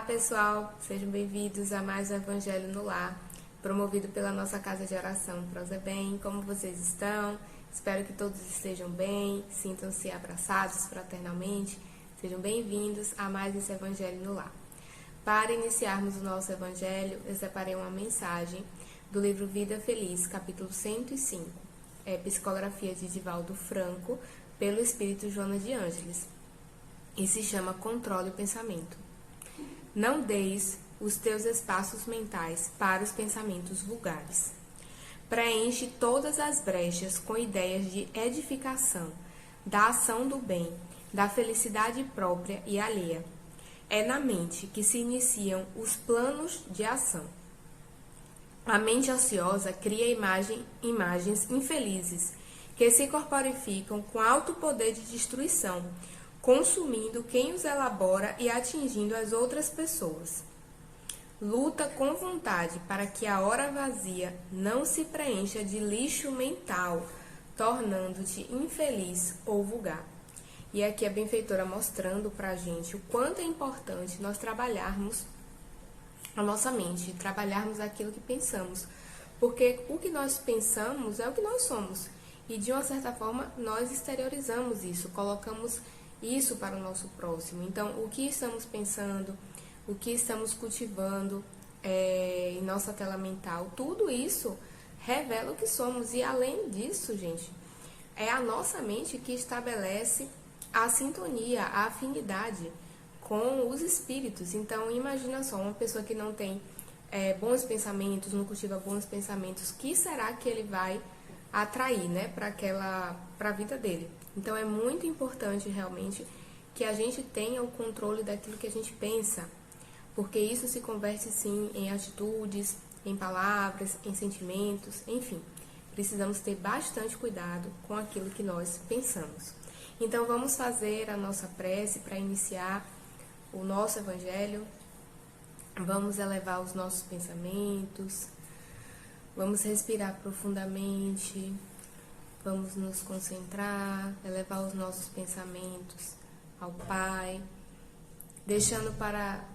Pessoal, sejam bem-vindos a mais um Evangelho no Lar, promovido pela nossa Casa de Oração Prosa Bem. Como vocês estão? Espero que todos estejam bem, sintam-se abraçados fraternalmente. Sejam bem-vindos a mais esse Evangelho no Lar. Para iniciarmos o nosso Evangelho, eu separei uma mensagem do livro Vida Feliz, capítulo 105, psicografia de Divaldo Franco, pelo Espírito Joana de Ângeles, e se chama Controle o Pensamento. Não deis os teus espaços mentais para os pensamentos vulgares. Preenche todas as brechas com ideias de edificação, da ação do bem, da felicidade própria e alheia. É na mente que se iniciam os planos de ação. A mente ociosa cria imagens infelizes, que se corporificam com alto poder de destruição, consumindo quem os elabora e atingindo as outras pessoas. Luta com vontade para que a hora vazia não se preencha de lixo mental, tornando-te infeliz ou vulgar. E aqui a benfeitora mostrando para a gente o quanto é importante nós trabalharmos a nossa mente, trabalharmos aquilo que pensamos, porque o que nós pensamos é o que nós somos, e de uma certa forma nós exteriorizamos isso, colocamos isso para o nosso próximo. Então, o que estamos pensando, o que estamos cultivando em nossa tela mental, tudo isso revela o que somos. E além disso, gente, é a nossa mente que estabelece a sintonia, a afinidade com os espíritos. Então, imagina só, uma pessoa que não tem bons pensamentos, não cultiva bons pensamentos, que será que ele vai atrair, né, para a vida dele? Então, é muito importante realmente que a gente tenha o controle daquilo que a gente pensa, porque isso se converte sim em atitudes, em palavras, em sentimentos, enfim. Precisamos ter bastante cuidado com aquilo que nós pensamos. Então, vamos fazer a nossa prece para iniciar o nosso Evangelho. Vamos elevar os nossos pensamentos, vamos respirar profundamente, vamos nos concentrar, elevar os nossos pensamentos ao Pai, deixando para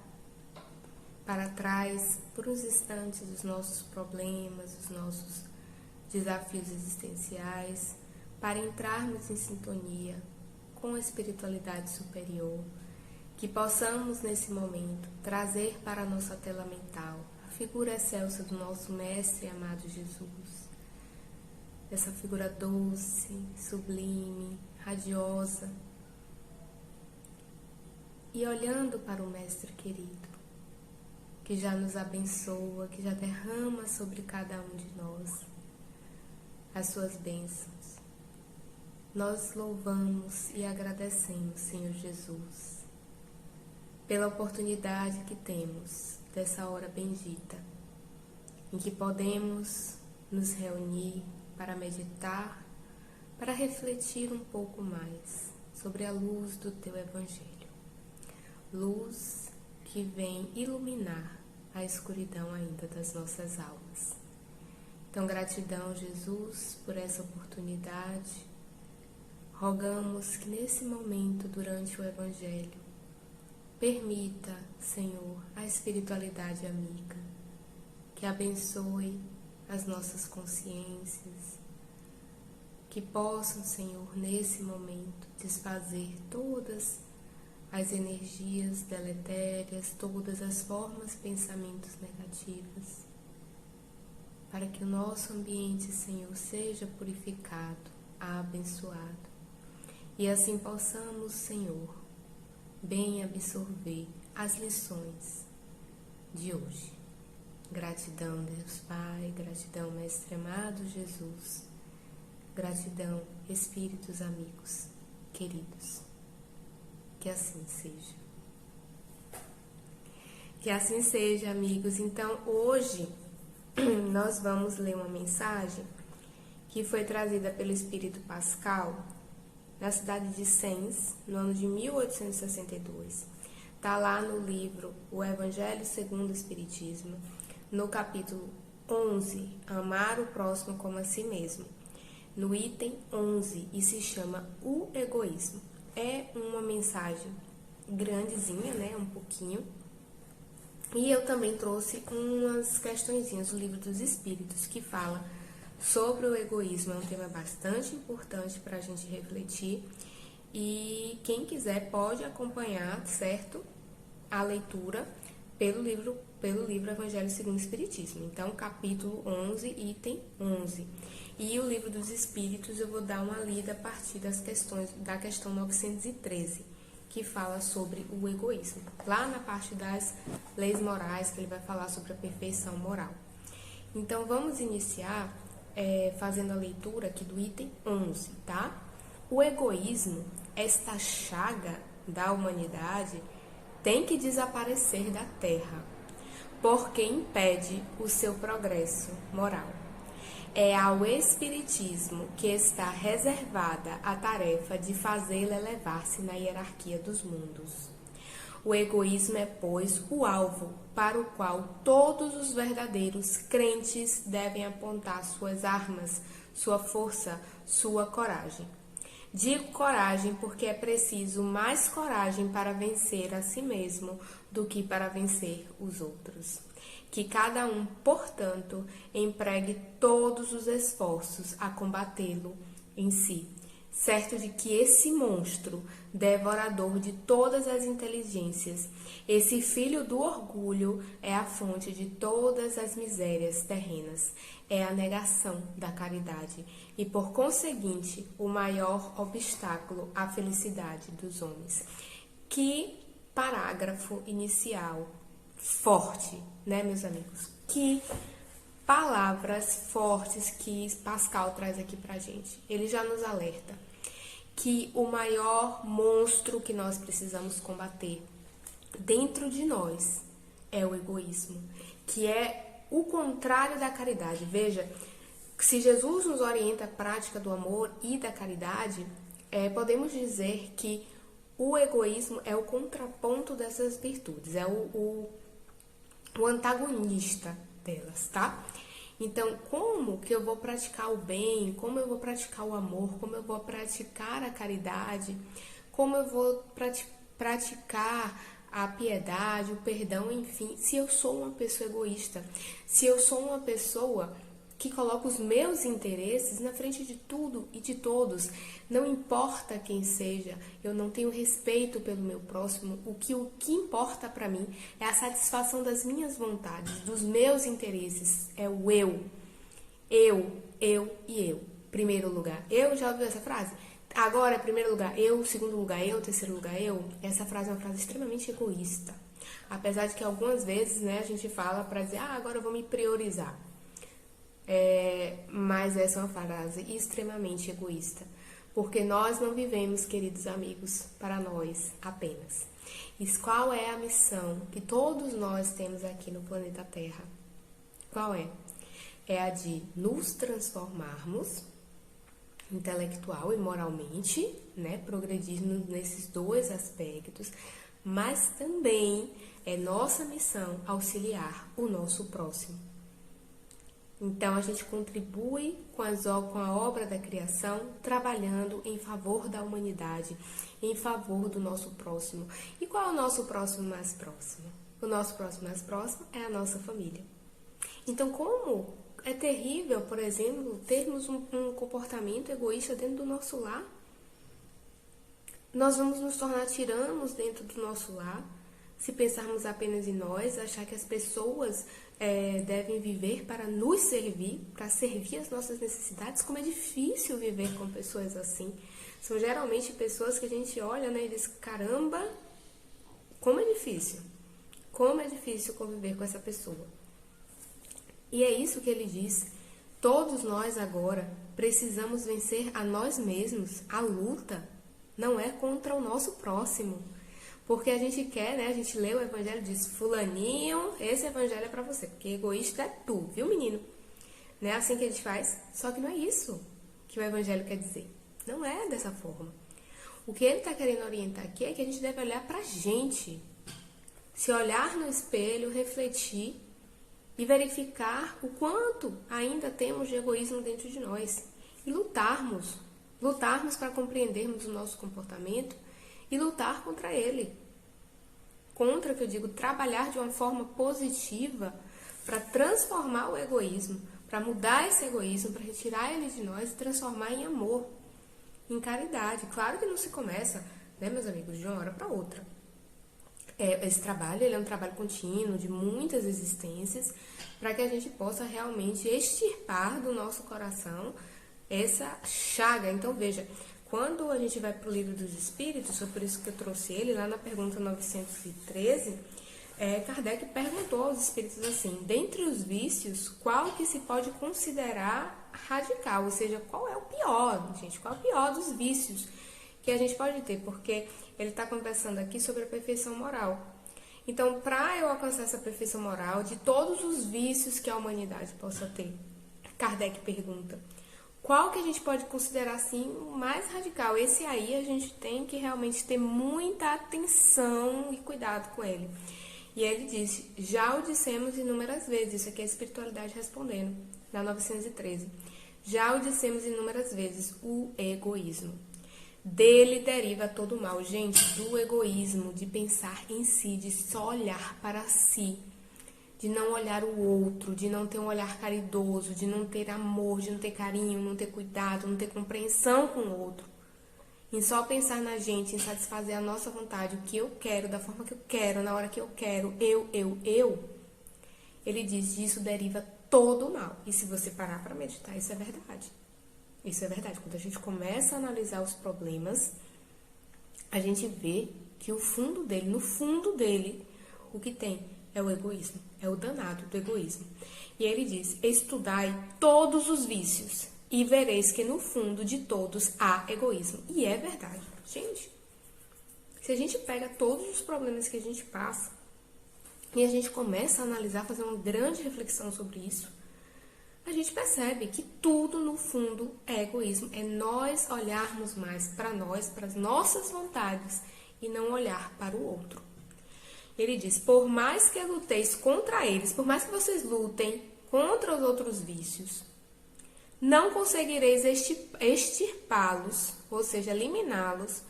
trás, por uns instantes, os nossos problemas, os nossos desafios existenciais, para entrarmos em sintonia com a espiritualidade superior, que possamos, nesse momento, trazer para a nossa tela mental a figura excelsa do nosso Mestre e amado Jesus. Essa figura doce, sublime, radiosa. E olhando para o Mestre querido, que já nos abençoa, que já derrama sobre cada um de nós as suas bênçãos. Nós louvamos e agradecemos, Senhor Jesus, pela oportunidade que temos dessa hora bendita, em que podemos nos reunir para meditar, para refletir um pouco mais sobre a luz do Teu Evangelho. Luz que vem iluminar a escuridão ainda das nossas almas. Então, gratidão, Jesus, por essa oportunidade. Rogamos que nesse momento, durante o Evangelho, permita, Senhor, a espiritualidade amiga, que abençoe as nossas consciências, que possam, Senhor, nesse momento, desfazer todas as energias deletérias, todas as formas de pensamentos negativas, para que o nosso ambiente, Senhor, seja purificado, abençoado, e assim possamos, Senhor, bem absorver as lições de hoje. Gratidão, Deus Pai, gratidão, Mestre amado Jesus, gratidão, Espíritos amigos, queridos. Que assim seja. Que assim seja, amigos. Então, hoje, nós vamos ler uma mensagem que foi trazida pelo Espírito Pascal, na cidade de Sens, no ano de 1862. Está lá no livro O Evangelho segundo o Espiritismo, no capítulo 11, Amar o Próximo como a Si Mesmo, no item 11, e se chama O Egoísmo. É uma mensagem grandezinha, né, um pouquinho, E eu também trouxe umas questõezinhas do Livro dos Espíritos, que fala sobre o egoísmo. É um tema bastante importante para a gente refletir. E quem quiser pode acompanhar, certo? A leitura pelo livro Evangelho segundo o Espiritismo. Então, capítulo 11, item 11. E o Livro dos Espíritos eu vou dar uma lida a partir das questões da questão 913, que fala sobre o egoísmo. Lá na parte das leis morais, que ele vai falar sobre a perfeição moral. Então, vamos iniciar fazendo a leitura aqui do item 11, tá? O egoísmo, esta chaga da humanidade, tem que desaparecer da Terra, porque impede o seu progresso moral. É ao Espiritismo que está reservada a tarefa de fazê-lo elevar-se na hierarquia dos mundos. O egoísmo é, pois, o alvo para o qual todos os verdadeiros crentes devem apontar suas armas, sua força, sua coragem. Digo coragem porque é preciso mais coragem para vencer a si mesmo do que para vencer os outros. Que cada um, portanto, empregue todos os esforços a combatê-lo em si, certo de que esse monstro, devorador de todas as inteligências, esse filho do orgulho, é a fonte de todas as misérias terrenas, é a negação da caridade e, por conseguinte, o maior obstáculo à felicidade dos homens. Que parágrafo inicial forte, né, meus amigos? Que palavras fortes que Pascal traz aqui pra gente. Ele já nos alerta que o maior monstro que nós precisamos combater dentro de nós é o egoísmo, que é o contrário da caridade. Veja, se Jesus nos orienta a prática do amor e da caridade, podemos dizer que o egoísmo é o contraponto dessas virtudes, é o antagonista delas, tá? Então, como que eu vou praticar o bem, como eu vou praticar o amor, como eu vou praticar a caridade, como eu vou praticar a piedade, o perdão, enfim, se eu sou uma pessoa egoísta, se eu sou uma pessoa que coloca os meus interesses na frente de tudo e de todos, não importa quem seja, eu não tenho respeito pelo meu próximo, o que importa para mim é a satisfação das minhas vontades, dos meus interesses, é o eu e eu. Primeiro lugar, eu, já ouviu essa frase? Agora é primeiro lugar eu, segundo lugar eu, terceiro lugar eu. Essa frase é uma frase extremamente egoísta, apesar de que algumas vezes, né, a gente fala para dizer, agora eu vou me priorizar. Mas essa é uma frase extremamente egoísta, porque nós não vivemos, queridos amigos, para nós apenas. E qual é a missão que todos nós temos aqui no planeta Terra? Qual é? É a de nos transformarmos intelectual e moralmente, né? Progredirmos nesses dois aspectos, mas também é nossa missão auxiliar o nosso próximo. Então, a gente contribui com a obra da criação, trabalhando em favor da humanidade, em favor do nosso próximo. E qual é o nosso próximo mais próximo? O nosso próximo mais próximo é a nossa família. Então, como é terrível, por exemplo, termos um comportamento egoísta dentro do nosso lar? Nós vamos nos tornar tiranos dentro do nosso lar, se pensarmos apenas em nós, achar que as pessoas devem viver para nos servir, para servir as nossas necessidades. Como é difícil viver com pessoas assim. São geralmente pessoas que a gente olha, né, e diz, caramba, como é difícil conviver com essa pessoa. E é isso que ele diz, todos nós agora precisamos vencer a nós mesmos. A luta não é contra o nosso próximo. Porque a gente quer, né? A gente lê o evangelho e diz, fulaninho, esse evangelho é pra você. Porque egoísta é tu, viu, menino? Não é assim que a gente faz? Só que não é isso que o evangelho quer dizer. Não é dessa forma. O que ele tá querendo orientar aqui é que a gente deve olhar pra gente. Se olhar no espelho, refletir e verificar o quanto ainda temos de egoísmo dentro de nós. E lutarmos para compreendermos o nosso comportamento e lutar contra ele. contra, que eu digo, trabalhar de uma forma positiva para transformar o egoísmo, para mudar esse egoísmo, para retirar ele de nós e transformar em amor, em caridade. Claro que não se começa, né, meus amigos, de uma hora para outra. Esse trabalho, ele é um trabalho contínuo, de muitas existências, para que a gente possa realmente extirpar do nosso coração essa chaga. Então, veja, quando a gente vai para o Livro dos Espíritos, foi por isso que eu trouxe ele, lá na pergunta 913, Kardec perguntou aos espíritos assim: dentre os vícios, qual que se pode considerar radical? Ou seja, qual é o pior, gente? Qual é o pior dos vícios que a gente pode ter? Porque ele está conversando aqui sobre a perfeição moral. Então, para eu alcançar essa perfeição moral, de todos os vícios que a humanidade possa ter, Kardec pergunta: qual que a gente pode considerar assim o mais radical? Esse aí a gente tem que realmente ter muita atenção e cuidado com ele. E ele disse: já o dissemos inúmeras vezes, isso aqui é a espiritualidade respondendo, na 913. Já o dissemos inúmeras vezes, o egoísmo. Dele deriva todo o mal, gente, do egoísmo, de pensar em si, de só olhar para si, de não olhar o outro, de não ter um olhar caridoso, de não ter amor, de não ter carinho, não ter cuidado, não ter compreensão com o outro. Em só pensar na gente, em satisfazer a nossa vontade, o que eu quero, da forma que eu quero, na hora que eu quero, eu. Ele diz: disso deriva todo o mal. E se você parar para meditar, isso é verdade. Isso é verdade. Quando a gente começa a analisar os problemas, a gente vê que o fundo dele, no fundo dele, o que tem é o egoísmo, é o danado do egoísmo. E ele diz: estudai todos os vícios e vereis que no fundo de todos há egoísmo. E é verdade. Gente, se a gente pega todos os problemas que a gente passa e a gente começa a analisar, fazer uma grande reflexão sobre isso, a gente percebe que tudo no fundo é egoísmo. É nós olharmos mais para nós, para as nossas vontades e não olhar para o outro. Ele diz: por mais que luteis contra eles, por mais que vocês lutem contra os outros vícios, não conseguireis extirpá-los, ou seja, eliminá-los,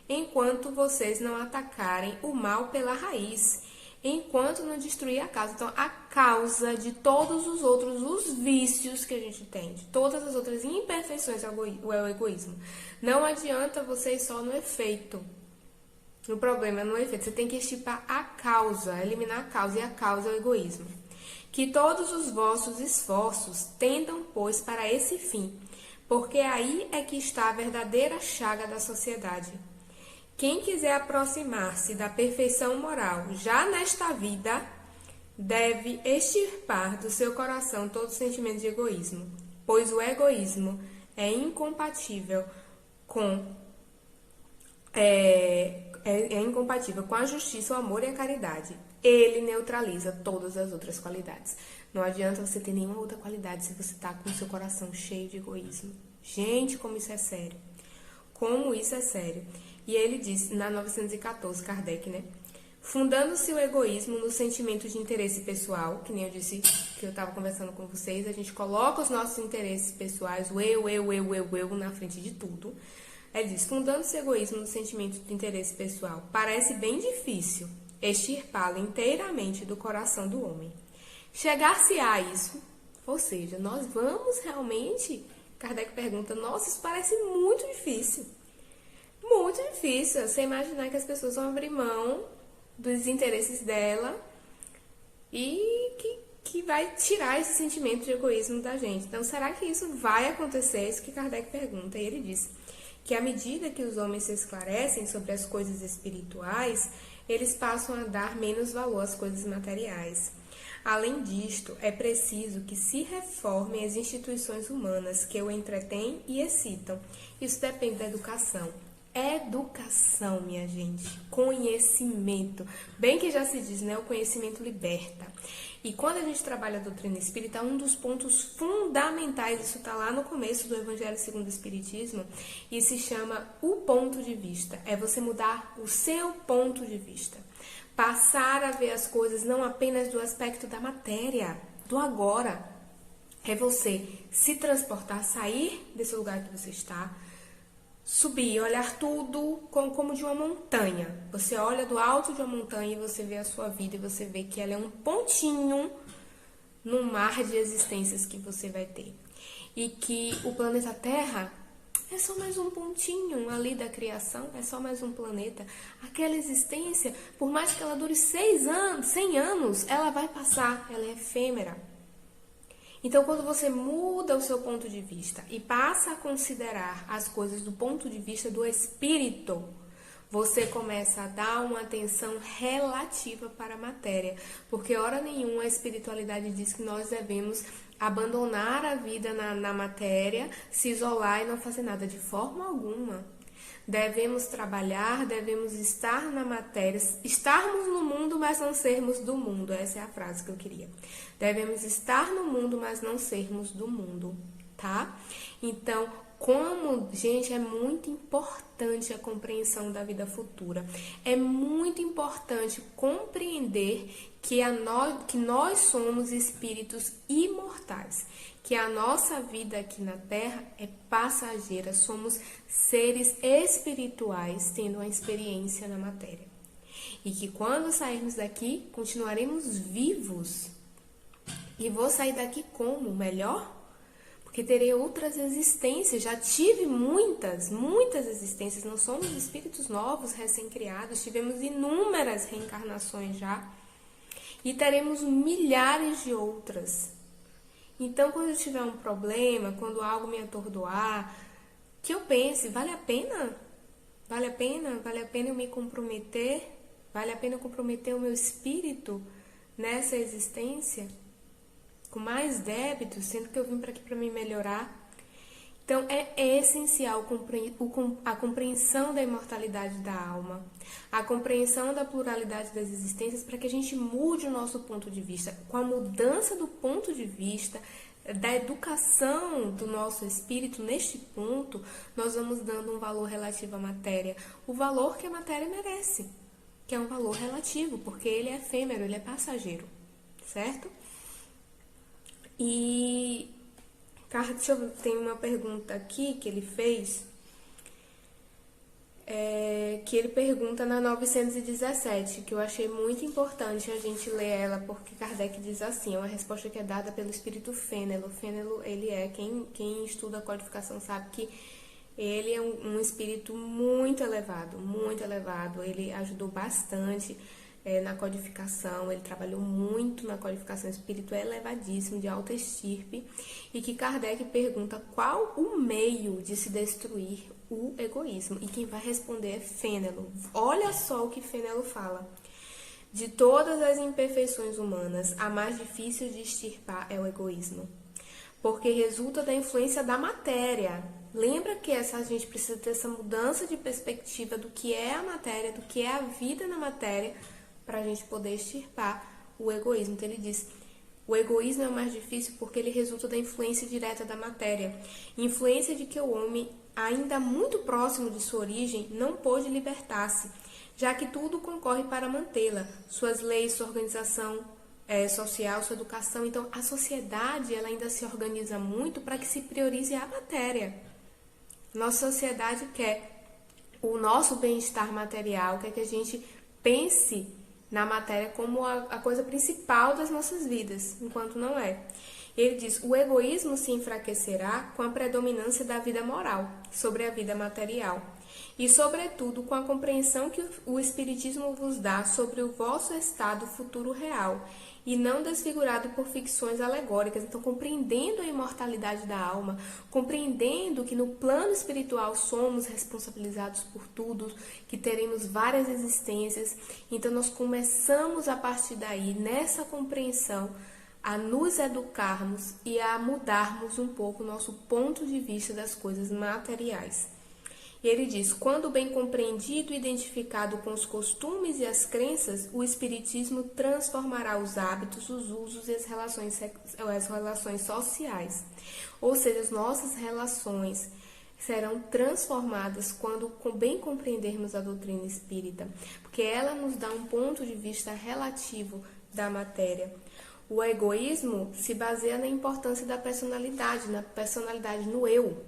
enquanto vocês não atacarem o mal pela raiz, enquanto não destruir a causa. Então, a causa de todos os outros, os vícios que a gente tem, de todas as outras imperfeições é o egoísmo. Não adianta você ir só no efeito. O problema é no efeito. Você tem que extirpar a causa, eliminar a causa, e a causa é o egoísmo. Que todos os vossos esforços tendam, pois, para esse fim, porque aí é que está a verdadeira chaga da sociedade. Quem quiser aproximar-se da perfeição moral já nesta vida, deve extirpar do seu coração todo sentimento de egoísmo, pois o egoísmo é incompatível com incompatível com a justiça, o amor e a caridade. Ele neutraliza todas as outras qualidades. Não adianta você ter nenhuma outra qualidade se você está com o seu coração cheio de egoísmo. Gente, como isso é sério. Como isso é sério. E ele diz, na 914, Kardec, né? Fundando-se o egoísmo no sentimento de interesse pessoal, que nem eu disse que eu estava conversando com vocês, a gente coloca os nossos interesses pessoais, o eu, na frente de tudo. Ele diz: fundando-se o egoísmo no sentimento de interesse pessoal, parece bem difícil extirpá-lo inteiramente do coração do homem. Chegar-se a isso, ou seja, nós vamos realmente, Kardec pergunta, nossa, isso parece muito difícil. Muito difícil você imaginar que as pessoas vão abrir mão dos interesses dela e que vai tirar esse sentimento de egoísmo da gente. Então, será que isso vai acontecer? É isso que Kardec pergunta. E ele diz que à medida que os homens se esclarecem sobre as coisas espirituais, eles passam a dar menos valor às coisas materiais. Além disto, é preciso que se reformem as instituições humanas que o entretêm e excitam. Isso depende da educação. Educação, minha gente, conhecimento. Bem que já se diz, né? O conhecimento liberta. E quando a gente trabalha a doutrina espírita, um dos pontos fundamentais, isso está lá no começo do Evangelho segundo o Espiritismo, e se chama o ponto de vista. É você mudar o seu ponto de vista. Passar a ver as coisas não apenas do aspecto da matéria, do agora. É você se transportar, sair desse lugar que você está, subir, olhar tudo como de uma montanha. Você olha do alto de uma montanha e você vê a sua vida e você vê que ela é um pontinho no mar de existências que você vai ter. E que o planeta Terra é só mais um pontinho ali da criação, é só mais um planeta. Aquela existência, por mais que ela dure 6 anos, 100 anos, ela vai passar, ela é efêmera. Então, quando você muda o seu ponto de vista e passa a considerar as coisas do ponto de vista do espírito, você começa a dar uma atenção relativa para a matéria. Porque, hora nenhuma, a espiritualidade diz que nós devemos abandonar a vida na matéria, se isolar e não fazer nada de forma alguma. Devemos trabalhar, devemos estar na matéria, estarmos no mundo, mas não sermos do mundo. Essa é a frase que eu queria. Devemos estar no mundo, mas não sermos do mundo, tá? Então, gente, é muito importante a compreensão da vida futura. É muito importante compreender que nós somos espíritos imortais, que a nossa vida aqui na Terra é passageira, somos seres espirituais tendo uma experiência na matéria. E que quando sairmos daqui, continuaremos vivos. E vou sair daqui como? Melhor? Porque terei outras existências, já tive muitas existências, não somos espíritos novos, recém-criados, tivemos inúmeras reencarnações já. E teremos milhares de outras. Então, quando eu tiver um problema, quando algo me atordoar, que eu pense, vale a pena? Vale a pena? Vale a pena eu me comprometer? Vale a pena eu comprometer o meu espírito nessa existência? Com mais débitos, sendo que eu vim para aqui para me melhorar? Então, é essencial a compreensão da imortalidade da alma, a compreensão da pluralidade das existências para que a gente mude o nosso ponto de vista. Com a mudança do ponto de vista, da educação do nosso espírito, neste ponto, nós vamos dando um valor relativo à matéria, o valor que a matéria merece, que é um valor relativo, porque ele é efêmero, ele é passageiro, certo? E tem uma pergunta aqui que ele fez, que ele pergunta na 917, que eu achei muito importante a gente ler ela, porque Kardec diz assim, é uma resposta que é dada pelo espírito Fênelon. Fênelon, ele é, quem estuda a codificação sabe que ele é um espírito muito elevado, ele ajudou bastante na codificação, ele trabalhou muito na codificação, espírito elevadíssimo, de alta estirpe, e que Kardec pergunta qual o meio de se destruir o egoísmo, e quem vai responder é Fênelon. Olha só o que Fênelon fala. De todas as imperfeições humanas, a mais difícil de extirpar é o egoísmo, porque resulta da influência da matéria. Lembra que a gente precisa ter essa mudança de perspectiva do que é a matéria, do que é a vida na matéria, para a gente poder extirpar o egoísmo. Então ele diz, o egoísmo é o mais difícil porque ele resulta da influência direta da matéria. Influência de que o homem, ainda muito próximo de sua origem, não pôde libertar-se, já que tudo concorre para mantê-la, suas leis, sua organização social, sua educação. Então a sociedade ela ainda se organiza muito para que se priorize a matéria. Nossa sociedade quer o nosso bem-estar material, quer que a gente pense na matéria como a coisa principal das nossas vidas, enquanto não é. Ele diz, o egoísmo se enfraquecerá com a predominância da vida moral sobre a vida material, e sobretudo com a compreensão que o Espiritismo vos dá sobre o vosso estado futuro real, e não desfigurado por ficções alegóricas. Então, compreendendo a imortalidade da alma, compreendendo que no plano espiritual somos responsabilizados por tudo, que teremos várias existências, então nós começamos a partir daí, nessa compreensão, a nos educarmos e a mudarmos um pouco o nosso ponto de vista das coisas materiais. E ele diz, quando bem compreendido e identificado com os costumes e as crenças, o Espiritismo transformará os hábitos, os usos e as relações sociais. Ou seja, as nossas relações serão transformadas quando bem compreendermos a doutrina espírita, porque ela nos dá um ponto de vista relativo da matéria. O egoísmo se baseia na importância da personalidade, no eu.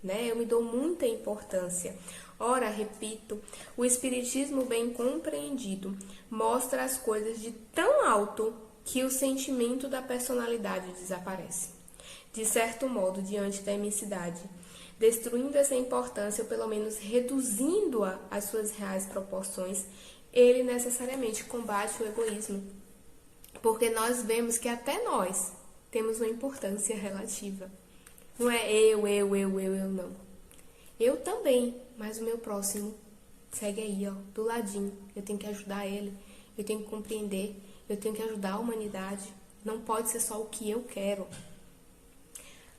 né? Eu me dou muita importância. Ora, repito, o espiritismo bem compreendido mostra as coisas de tão alto que o sentimento da personalidade desaparece, de certo modo, diante da imensidade, destruindo essa importância ou pelo menos reduzindo-a às suas reais proporções. Ele necessariamente combate o egoísmo, porque nós vemos que até nós temos uma importância relativa. Não é eu, não. Eu também, mas o meu próximo segue aí, ó, do ladinho. Eu tenho que ajudar ele, eu tenho que compreender, eu tenho que ajudar a humanidade. Não pode ser só o que eu quero.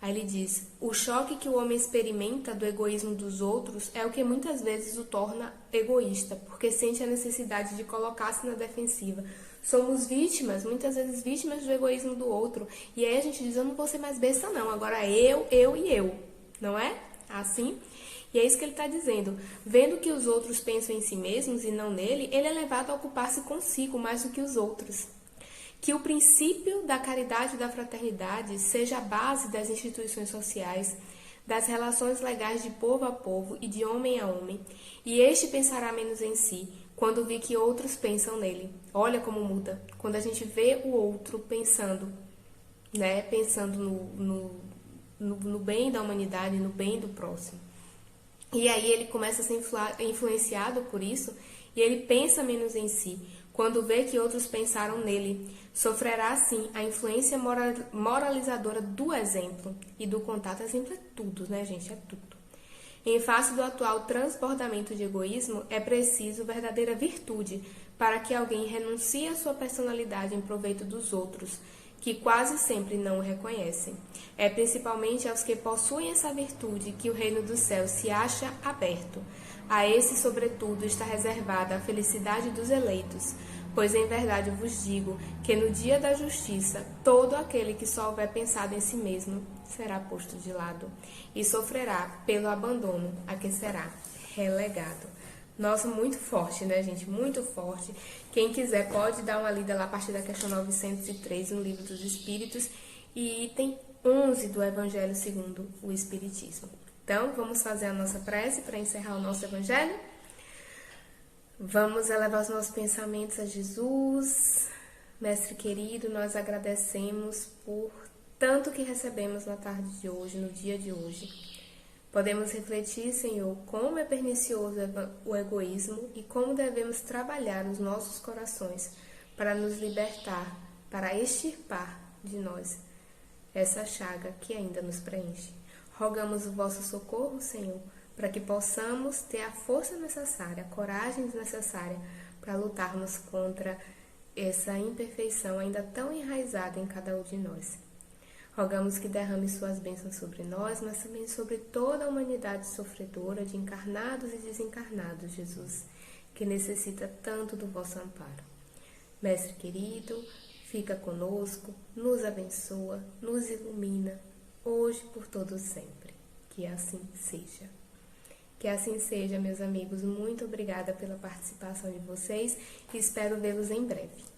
Aí ele diz, o choque que o homem experimenta do egoísmo dos outros é o que muitas vezes o torna egoísta, porque sente a necessidade de colocar-se na defensiva. Somos vítimas, muitas vezes vítimas do egoísmo do outro. E aí a gente diz, eu não vou ser mais besta não, agora eu e eu. Não é? Assim? E é isso que ele está dizendo. Vendo que os outros pensam em si mesmos e não nele, ele é levado a ocupar-se consigo mais do que os outros. Que o princípio da caridade e da fraternidade seja a base das instituições sociais, das relações legais de povo a povo e de homem a homem, e este pensará menos em si, quando vê que outros pensam nele. Olha como muda. Quando a gente vê o outro pensando, né, pensando no bem da humanidade, no bem do próximo. E aí ele começa a ser influenciado por isso, e ele pensa menos em si, quando vê que outros pensaram nele. Sofrerá, assim, a influência moralizadora do exemplo e do contato. Exemplo é tudo, né, gente? É tudo. Em face do atual transbordamento de egoísmo, é preciso verdadeira virtude para que alguém renuncie à sua personalidade em proveito dos outros, que quase sempre não o reconhecem. É principalmente aos que possuem essa virtude que o reino dos céus se acha aberto. A esse, sobretudo, está reservada a felicidade dos eleitos, pois em verdade vos digo que no dia da justiça, todo aquele que só houver pensado em si mesmo será posto de lado e sofrerá pelo abandono a que será relegado. Nossa, muito forte, né, gente? Muito forte. Quem quiser pode dar uma lida lá a partir da questão 903 no Livro dos Espíritos e item 11 do Evangelho segundo o Espiritismo. Então, vamos fazer a nossa prece para encerrar o nosso Evangelho? Vamos elevar os nossos pensamentos a Jesus. Mestre querido, nós agradecemos por tanto que recebemos na tarde de hoje, no dia de hoje. Podemos refletir, Senhor, como é pernicioso o egoísmo e como devemos trabalhar os nossos corações para nos libertar, para extirpar de nós essa chaga que ainda nos preenche. Rogamos o vosso socorro, Senhor, para que possamos ter a força necessária, a coragem necessária para lutarmos contra essa imperfeição ainda tão enraizada em cada um de nós. Rogamos que derrame suas bênçãos sobre nós, mas também sobre toda a humanidade sofredora de encarnados e desencarnados, Jesus, que necessita tanto do vosso amparo. Mestre querido, fica conosco, nos abençoa, nos ilumina, hoje por todo sempre. Que assim seja. Que assim seja, meus amigos. Muito obrigada pela participação de vocês e espero vê-los em breve.